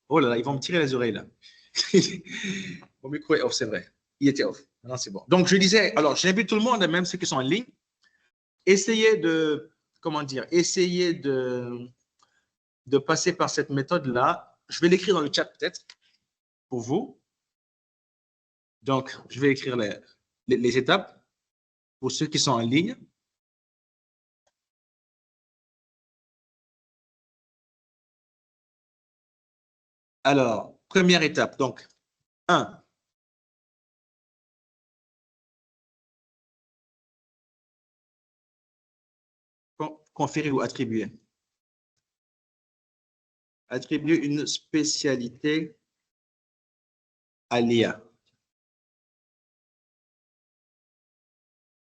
Oh là là, ils vont me tirer les oreilles là. Mon micro est off, c'est vrai. Il était off. Non, c'est bon. Donc, je disais, alors, j'invite tout le monde, même ceux qui sont en ligne, essayez de, comment dire, essayez de passer par cette méthode-là. Je vais l'écrire dans le chat peut-être pour vous. Donc, je vais écrire les étapes pour ceux qui sont en ligne. Alors, première étape. Donc, 1. Conférer ou attribuer. Attribuer une spécialité à l'IA.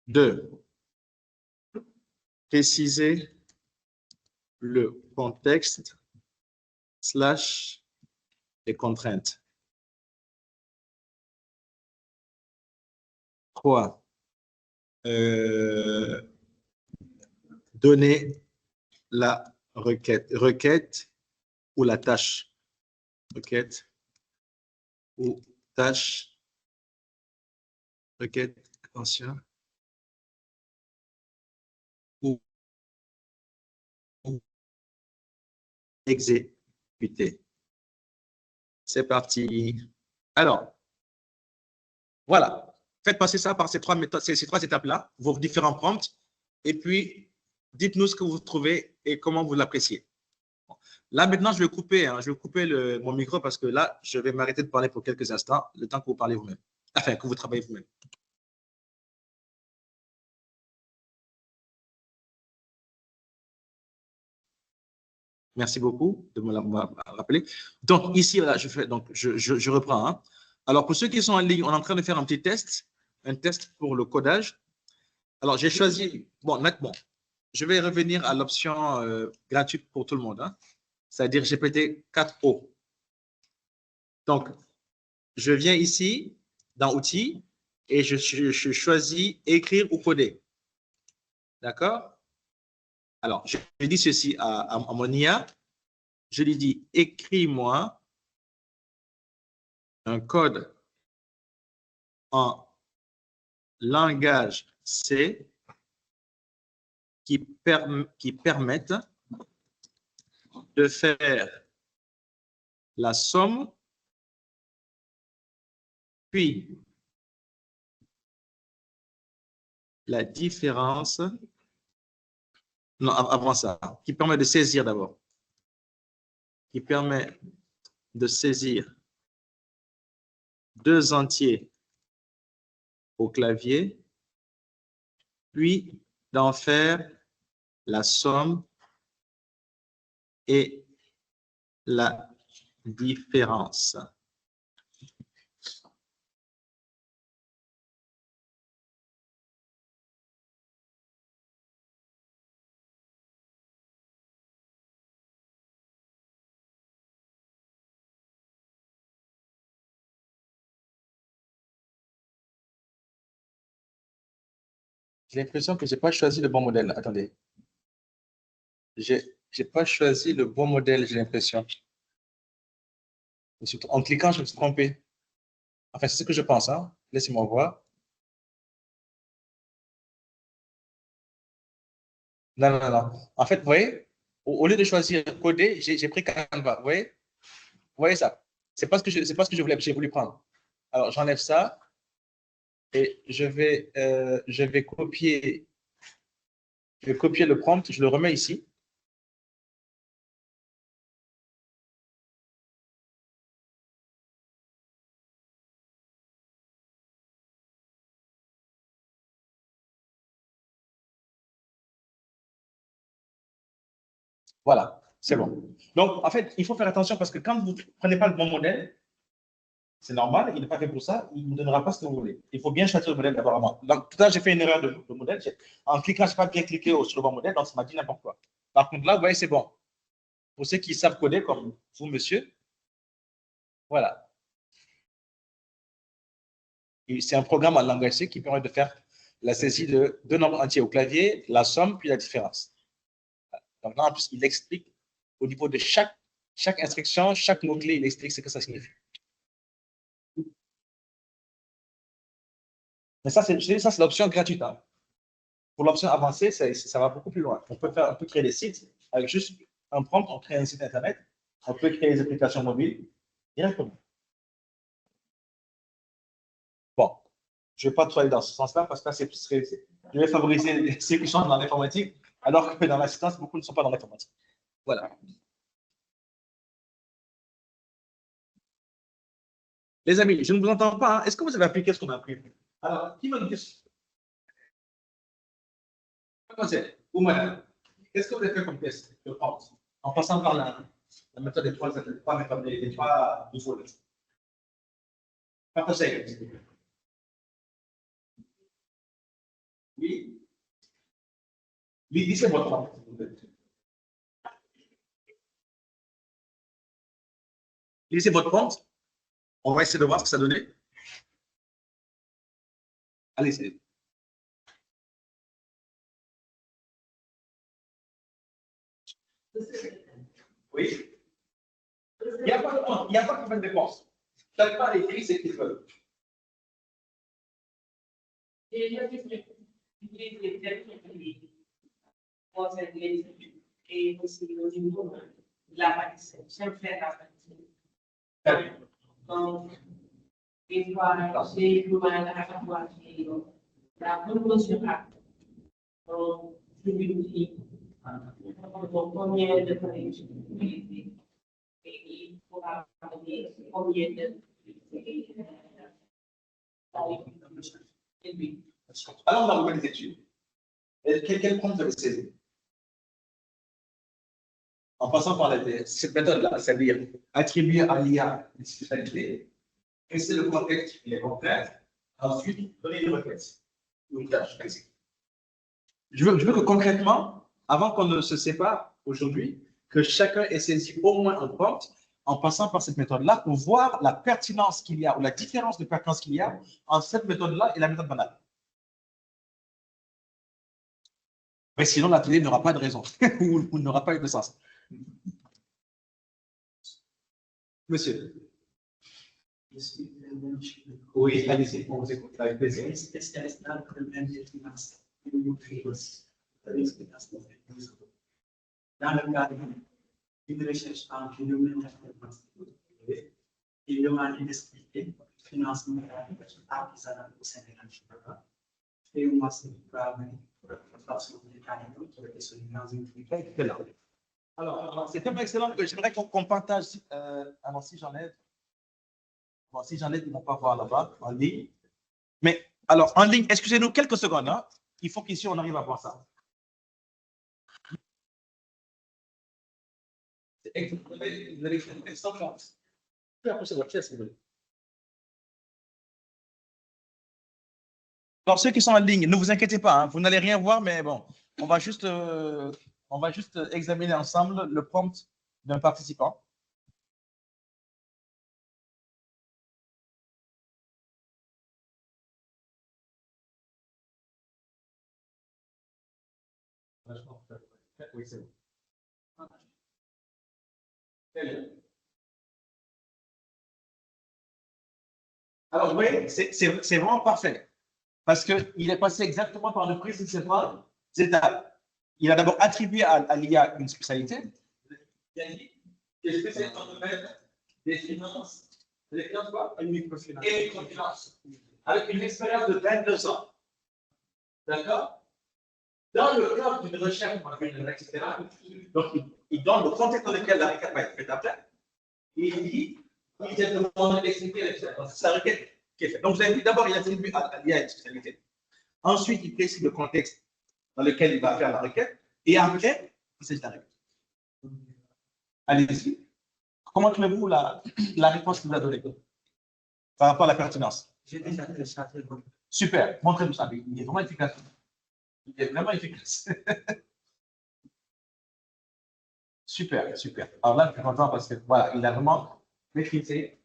2. Préciser le contexte / les contraintes. 3. Donner la requête ou la tâche. Requête ou tâche. Requête, attention. Ou exécuter. C'est parti. Alors, voilà. Faites passer ça par ces trois méthodes, ces trois étapes-là, vos différents prompts, et puis dites-nous ce que vous trouvez et comment vous l'appréciez. Là, maintenant, je vais couper mon micro parce que là, je vais m'arrêter de parler pour quelques instants, le temps que vous parlez vous-même. Enfin, que vous travaillez vous-même. Merci beaucoup de me rappeler. Donc, ici, là, je reprends. Hein. Alors, pour ceux qui sont en ligne, on est en train de faire un petit test, un test pour le codage. Alors, j'ai choisi, bon, je vais revenir à l'option gratuite pour tout le monde, hein, c'est-à-dire GPT 4O. Donc, je viens ici, dans Outils, et je choisis Écrire ou coder. D'accord? Alors, je dis ceci à mon IA. Je lui dis, écris-moi un code en langage C qui permette de faire la somme, puis la différence. Non, avant ça, qui permet de saisir d'abord. Qui permet de saisir 2 entiers au clavier, puis d'en faire la somme et la différence. J'ai l'impression que je n'ai pas choisi le bon modèle. Attendez. Je n'ai pas choisi le bon modèle, j'ai l'impression. En cliquant, je me suis trompé. Enfin, c'est ce que je pense. Hein. Laissez-moi voir. Non, non, non. En fait, vous voyez, au lieu de choisir coder, j'ai pris Canva. Vous voyez ça? C'est pas ce que je voulais, j'ai voulu prendre. Alors, j'enlève ça et je vais copier le prompt, je le remets ici. Voilà, c'est bon. Donc, en fait, il faut faire attention parce que quand vous ne prenez pas le bon modèle, c'est normal, il n'est pas fait pour ça, il ne vous donnera pas ce que vous voulez. Il faut bien choisir le modèle d'abord avant. Donc, tout à l'heure, j'ai fait une erreur de modèle. En cliquant, je n'ai pas bien cliqué sur le bon modèle, donc ça m'a dit n'importe quoi. Par contre, là, vous voyez, c'est bon. Pour ceux qui savent coder, comme vous, monsieur, voilà. C'est un programme en langage C qui permet de faire la saisie de 2 nombres entiers au clavier, la somme, puis la différence. Donc là, en plus, il explique au niveau de chaque Chaque instruction, chaque mot-clé, il explique ce que ça signifie. Mais ça, c'est l'option gratuite. Hein. Pour l'option avancée, ça va beaucoup plus loin. On peut créer des sites avec juste un prompt, on crée un site Internet, on peut créer des applications mobiles directement. Bon, je ne vais pas trop aller dans ce sens-là parce que je vais favoriser ceux qui sont dans l'informatique, alors que dans l'assistance, beaucoup ne sont pas dans l'informatique. Voilà. Les amis, je ne vous entends pas. Hein. Est-ce que vous avez appliqué ce qu'on a appris? Alors, qui m'a dit? Comment c'est? Ou madame, qu'est-ce que vous avez fait comme test de prompt en passant par la méthode des trois niveaux? Partagez. Oui. Lisez votre prompt. Lisez votre prompt. On va essayer de voir ce que ça donnait. Allez, c'est. Oui. Il n'y a pas de bonne réponse. Chaque part écrit ce qu'ils veulent. Et aussi au niveau de la partie, j'aime faire la partie. Donc, des fois, j'ai commandé à avoir la promotion. Donc, je lui dis combien de temps j'utilise et pour avoir combien de. Alors, on va regarder les études. Quel prompt vous avez saisi? En passant par cette méthode-là, c'est-à-dire attribuer à l'IA une spécialité, essayer le contexte qui est concret, ensuite donner une requête. Je veux que concrètement, avant qu'on ne se sépare aujourd'hui, que chacun ait saisi au moins un prompt en passant par cette méthode-là pour voir la pertinence qu'il y a ou la différence de pertinence qu'il y a entre cette méthode-là et la méthode banale. Mais sinon, l'atelier n'aura pas de raison ou n'aura pas eu de sens. Monsieur. Oui, allez-y, on vous écoute avec plaisir. Dans le cadre d'une recherche en phénomène il demande d'expliquer le financement de l'artisanat au Sénégal. Et moi, c'est excellent. Alors, c'est tellement excellent que j'aimerais qu'on partage. Alors, si j'en ai, ils ne vont pas voir là-bas, en ligne. Mais, alors, en ligne, excusez-nous quelques secondes. Hein. Il faut qu'ici, on arrive à voir ça. C'est excellent. Vous avez fait 100 chances. Vous pouvez votre chaise, si vous voulez. Alors, ceux qui sont en ligne, ne vous inquiétez pas, hein, vous n'allez rien voir, mais bon, on va juste examiner ensemble le prompt d'un participant. Oui, c'est bon. Alors, vous voyez, c'est vraiment parfait. Parce qu'il est passé exactement par le prisme de ces trois étapes. Il a d'abord attribué à l'IA une spécialité. Il a dit que je vais en domaine des finances, quoi? Et microfinance. Avec une expérience de 22 ans. D'accord? Dans le cadre d'une recherche, etc. Donc, il donne le contexte dans lequel la requête va être faite après. Et il dit, il a demandé d'expliquer sa requête qui est faite. Donc, vous avez vu, d'abord, il attribue à l'IA une spécialité. Ensuite, il précise le contexte dans lequel il va faire la requête. Et après, il s'agit de la requête. Allez-y. Comment trouvez-vous la réponse qu'il vous a donnée par rapport à la pertinence? J'ai déjà téléchargé. Super. Montrez-nous ça. Il est vraiment efficace. Il est vraiment efficace. Super, super. Alors là, je suis content parce que voilà, il a vraiment maîtrisé.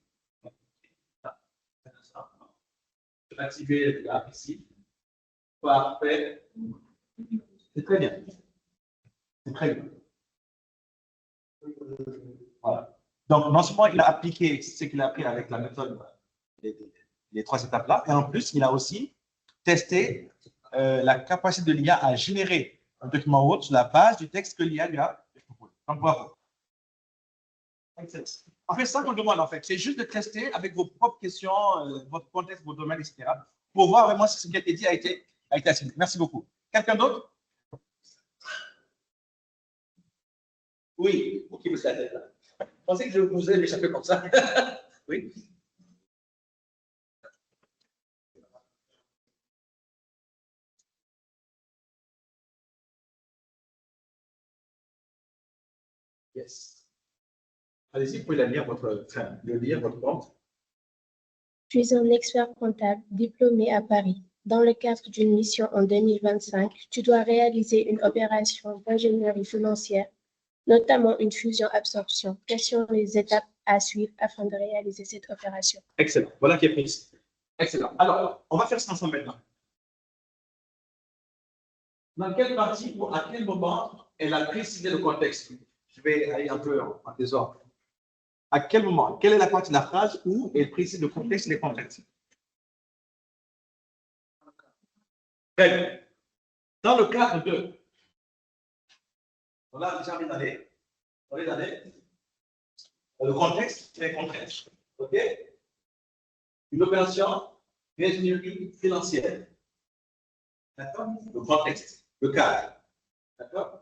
Je vais activer la ici. Parfait. C'est très bien. C'est très bien. Voilà. Donc, non seulement il a appliqué ce qu'il a appris avec la méthode, les 3 étapes-là, et en plus, il a aussi testé la capacité de l'IA à générer un document Word sur la base du texte que l'IA lui a proposé. Donc, bravo. En fait, ça qu'on demande, en fait, c'est juste de tester avec vos propres questions, votre contexte, vos domaines, etc., pour voir vraiment si ce qui a été dit a été assimilé. Merci beaucoup. Quelqu'un d'autre? Oui, ok, monsieur la tête là. Je pensais que je vous ai échappé comme ça. Oui. Yes. Allez-y, vous pouvez la lire, le lire, votre prompt. Je suis un expert comptable diplômé à Paris. Dans le cadre d'une mission en 2025, tu dois réaliser une opération d'ingénierie financière, notamment une fusion-absorption. Quelles sont les étapes à suivre afin de réaliser cette opération? Excellent. Voilà qui est prise. Excellent. Alors, on va faire ça ensemble maintenant. Dans quelle partie ou à quel moment elle a précisé le contexte? Je vais aller un peu en désordre. À quel moment? Quelle est la partie de la phrase où elle précise le contexte et les contextes? Très bien. Dans le cadre de, on a déjà envie d'aller, le contexte et les contraintes. OK? Une opération d'ingénierie financière. D'accord? Le contexte, le cadre. D'accord?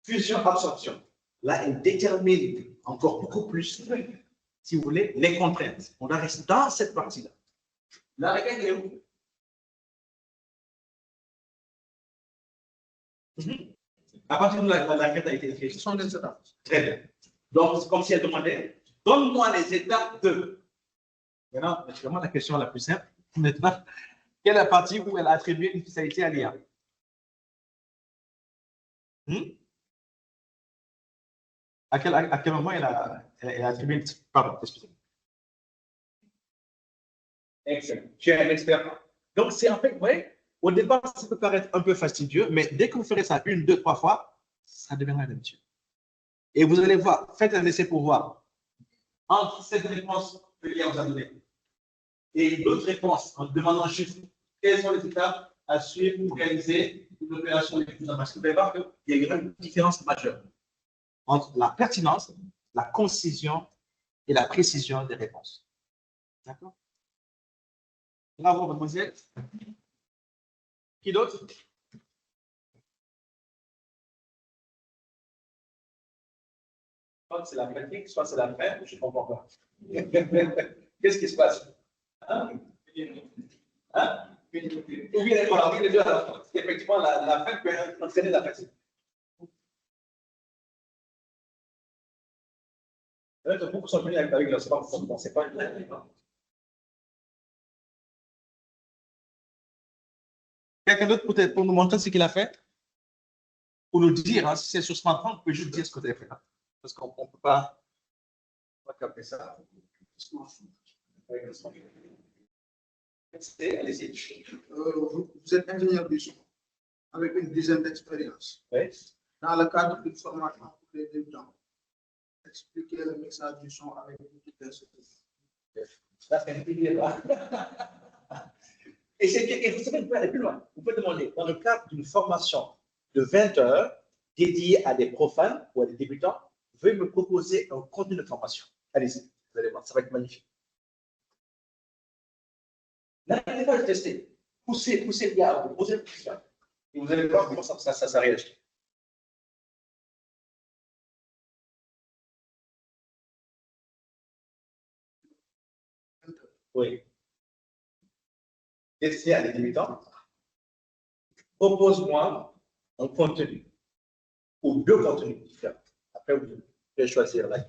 Fusion-absorption. Là, elle détermine encore beaucoup plus, si vous voulez, les contraintes. On reste dans cette partie-là. La règle est où? À partir de la requête a été écrite, ce sont les étapes. Très bien. Donc, c'est comme si elle demandait, donne-moi les étapes de. Maintenant, naturellement, la question la plus simple, maintenant, quelle est la partie où elle a attribué une fiscalité à l'IA? À quel moment elle a attribué une. Pardon, excusez-moi. Excellent. Tu es un expert. Donc, c'est en fait, vous voyez, au départ, ça peut paraître un peu fastidieux, mais dès que vous ferez ça 1, 2, 3 fois, ça deviendra une habitude. Et vous allez voir, faites un essai pour voir. Entre cette réponse que l'IA vous a donnée et l'autre réponse, en demandant juste quelles sont les étapes à suivre pour réaliser une opération de fusion-absorption, vous allez voir qu'il y a une différence majeure entre la pertinence, la concision et la précision des réponses. D'accord? Bravo, mademoiselle. Qui d'autre? Soit c'est la pratique, soit c'est la fin, je ne comprends pas. Qu'est-ce qui se passe? Hein? Hein? Oui, voilà, oui, les deux à la fin. Effectivement, la fin peut entraîner la fatigue. Beaucoup sont venus avec leur sport, c'est pas une. Quelqu'un d'autre peut-être pour nous montrer ce qu'il a fait? Pour nous dire, hein, si c'est sur smartphone, vous pouvez juste dire ce que vous avez fait. Hein, parce qu'on ne peut pas capter ça. Allez-y. Vous êtes ingénieur du son avec une dizaine d'expériences. Oui. Dans le cadre d'une formation pour les débutants, expliquez le message du son avec une vitesse. Là, c'est un peu bien. Et vous savez, vous pouvez aller plus loin. Vous pouvez demander, dans le cadre d'une formation de 20 heures dédiée à des profanes ou à des débutants, veuillez me proposer un contenu de formation. Allez-y, vous allez voir, ça va être magnifique. N'arrêtez pas de tester. Poussez le gars, posez le question. Et vous allez voir comment ça réagit. Oui. Destiné à des débutants, propose-moi un contenu ou deux contenus différents. Après, vous pouvez choisir laquelle.